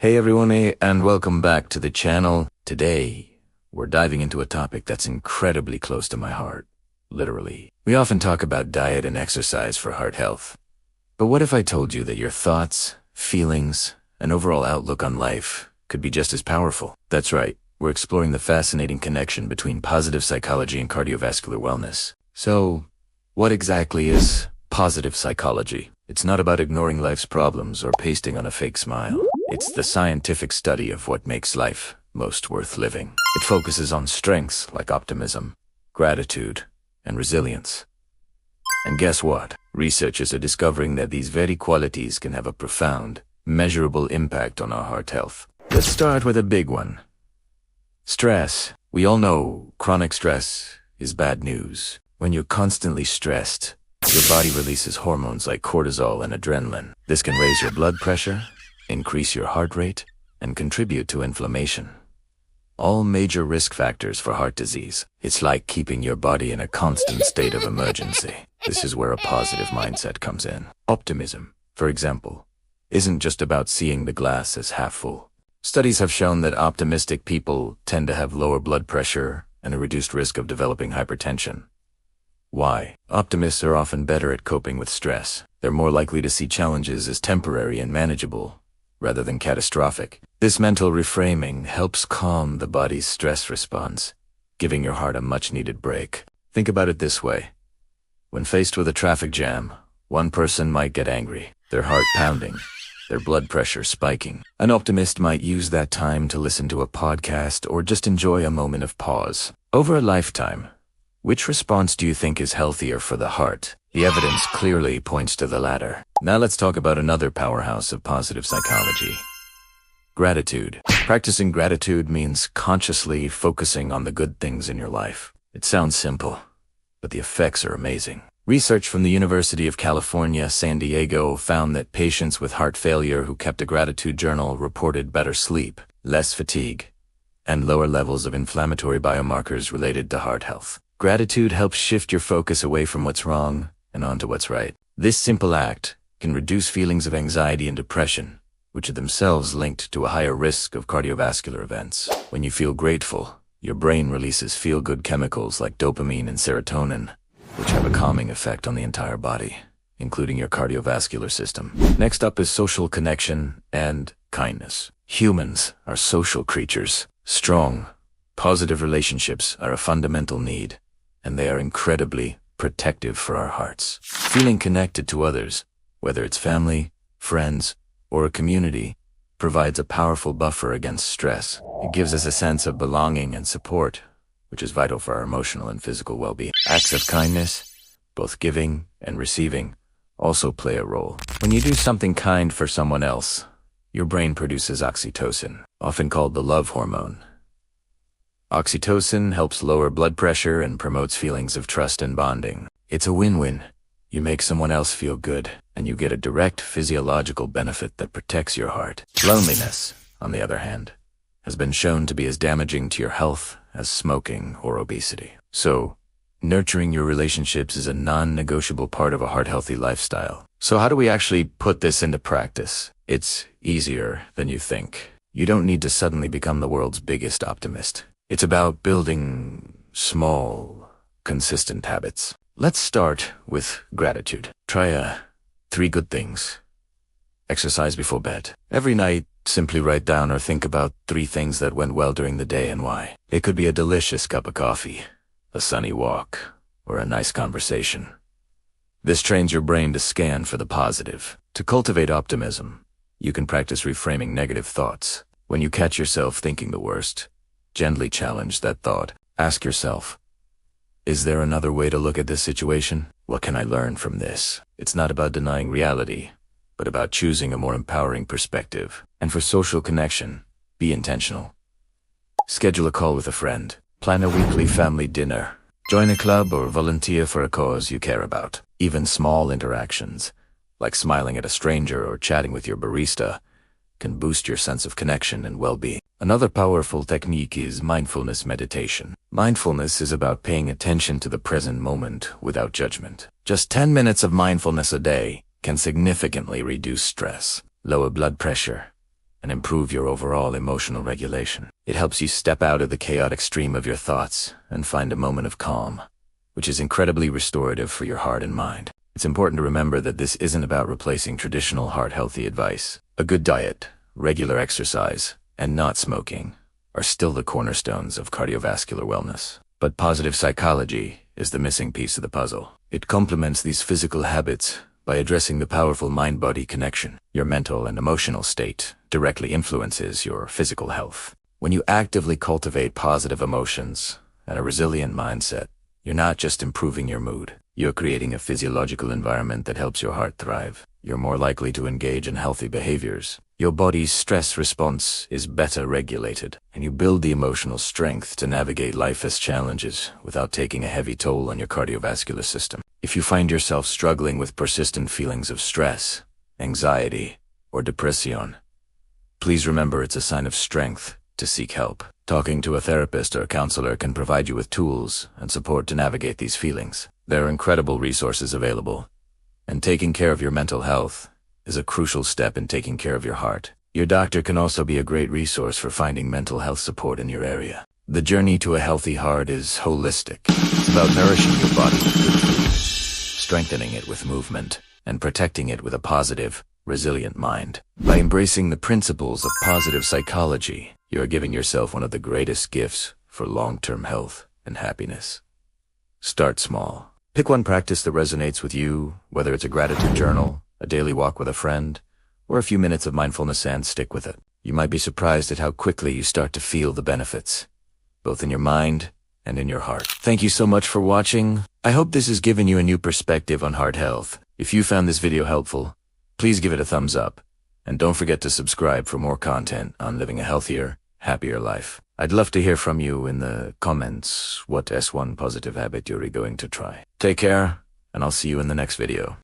Hey everyone, and welcome back to the channel. Today, we're diving into a topic that's incredibly close to my heart. Literally. We often talk about diet and exercise for heart health. But what if I told you that your thoughts, feelings, and overall outlook on life could be just as powerful? That's right. We're exploring the fascinating connection between positive psychology and cardiovascular wellness. So, what exactly is positive psychology? It's not about ignoring life's problems or pasting on a fake smile. It's the scientific study of what makes life most worth living. It focuses on strengths like optimism, gratitude, and resilience. And guess what? Researchers are discovering that these very qualities can have a profound, measurable impact on our heart health. Let's start with a big one. Stress. We all know chronic stress is bad news. When you're constantly stressed, your body releases hormones like cortisol and adrenaline. This can raise your blood pressure, increase your heart rate, and contribute to inflammation. All major risk factors for heart disease. It's like keeping your body in a constant state of emergency. This is where a positive mindset comes in. Optimism, for example, isn't just about seeing the glass as half full. Studies have shown that optimistic people tend to have lower blood pressure and a reduced risk of developing hypertension. Why? Optimists are often better at coping with stress. They're more likely to see challenges as temporary and manageable, rather than catastrophic. This mental reframing helps calm the body's stress response, giving your heart a much-needed break. Think about it this way. When faced with a traffic jam, one person might get angry, their heart pounding, their blood pressure spiking. An optimist might use that time to listen to a podcast or just enjoy a moment of pause. Over a lifetime, which response do you think is healthier for the heart? The evidence clearly points to the latter. Now let's talk about another powerhouse of positive psychology. Gratitude. Practicing gratitude means consciously focusing on the good things in your life. It sounds simple, but the effects are amazing. Research from the University of California, San Diego found that patients with heart failure who kept a gratitude journal reported better sleep, less fatigue, and lower levels of inflammatory biomarkers related to heart health. Gratitude helps shift your focus away from what's wrong and onto what's right. This simple act can reduce feelings of anxiety and depression, which are themselves linked to a higher risk of cardiovascular events. When you feel grateful, your brain releases feel-good chemicals like dopamine and serotonin, which have a calming effect on the entire body, including your cardiovascular system. Next up is social connection and kindness. Humans are social creatures. Strong, positive relationships are a fundamental need, and they are incredibly protective for our hearts. Feeling connected to others, whether it's family, friends, or a community, provides a powerful buffer against stress. It gives us a sense of belonging and support, which is vital for our emotional and physical well-being. Acts of kindness, both giving and receiving, also play a role. When you do something kind for someone else, your brain produces oxytocin, often called the love hormone. Oxytocin helps lower blood pressure and promotes feelings of trust and bonding. It's a win-win. You make someone else feel good, and you get a direct physiological benefit that protects your heart. Loneliness, on the other hand, has been shown to be as damaging to your health as smoking or obesity. So, nurturing your relationships is a non-negotiable part of a heart-healthy lifestyle. So how do we actually put this into practice? It's easier than you think. You don't need to suddenly become the world's biggest optimist. It's about building small, consistent habits. Let's start with gratitude. Try 3 good things. Exercise before bed. Every night, simply write down or think about 3 things that went well during the day and why. It could be a delicious cup of coffee, a sunny walk, or a nice conversation. This trains your brain to scan for the positive. To cultivate optimism, you can practice reframing negative thoughts. When you catch yourself thinking the worst, gently challenge that thought. Ask yourself, is there another way to look at this situation? What can I learn from this? It's not about denying reality, but about choosing a more empowering perspective. And for social connection, be intentional. Schedule a call with a friend. Plan a weekly family dinner. Join a club or volunteer for a cause you care about. Even small interactions, like smiling at a stranger or chatting with your barista, can boost your sense of connection and well-being. Another powerful technique is mindfulness meditation. Mindfulness is about paying attention to the present moment without judgment. Just 10 minutes of mindfulness a day can significantly reduce stress, lower blood pressure, and improve your overall emotional regulation. It helps you step out of the chaotic stream of your thoughts and find a moment of calm, which is incredibly restorative for your heart and mind. It's important to remember that this isn't about replacing traditional heart-healthy advice. A good diet, regular exercise, and not smoking are still the cornerstones of cardiovascular wellness. But positive psychology is the missing piece of the puzzle. It complements these physical habits by addressing the powerful mind-body connection. Your mental and emotional state directly influences your physical health. When you actively cultivate positive emotions and a resilient mindset, you're not just improving your mood. You're creating a physiological environment that helps your heart thrive. You're more likely to engage in healthy behaviors. Your body's stress response is better regulated, and you build the emotional strength to navigate life's challenges without taking a heavy toll on your cardiovascular system. If you find yourself struggling with persistent feelings of stress, anxiety, or depression, please remember it's a sign of strength to seek help. Talking to a therapist or a counselor can provide you with tools and support to navigate these feelings. There are incredible resources available, and taking care of your mental health is a crucial step in taking care of your heart. Your doctor can also be a great resource for finding mental health support in your area. The journey to a healthy heart is holistic. It's about nourishing your body with good food, strengthening it with movement, and protecting it with a positive, resilient mind. By embracing the principles of positive psychology, you are giving yourself one of the greatest gifts for long-term health and happiness. Start small. Pick one practice that resonates with you, whether it's a gratitude journal, a daily walk with a friend, or a few minutes of mindfulness, and stick with it. You might be surprised at how quickly you start to feel the benefits, both in your mind and in your heart. Thank you so much for watching. I hope this has given you a new perspective on heart health. If you found this video helpful, please give it a thumbs up, and don't forget to subscribe for more content on living a healthier, happier life. I'd love to hear from you in the comments what S1 positive habit you're going to try. Take care, and I'll see you in the next video.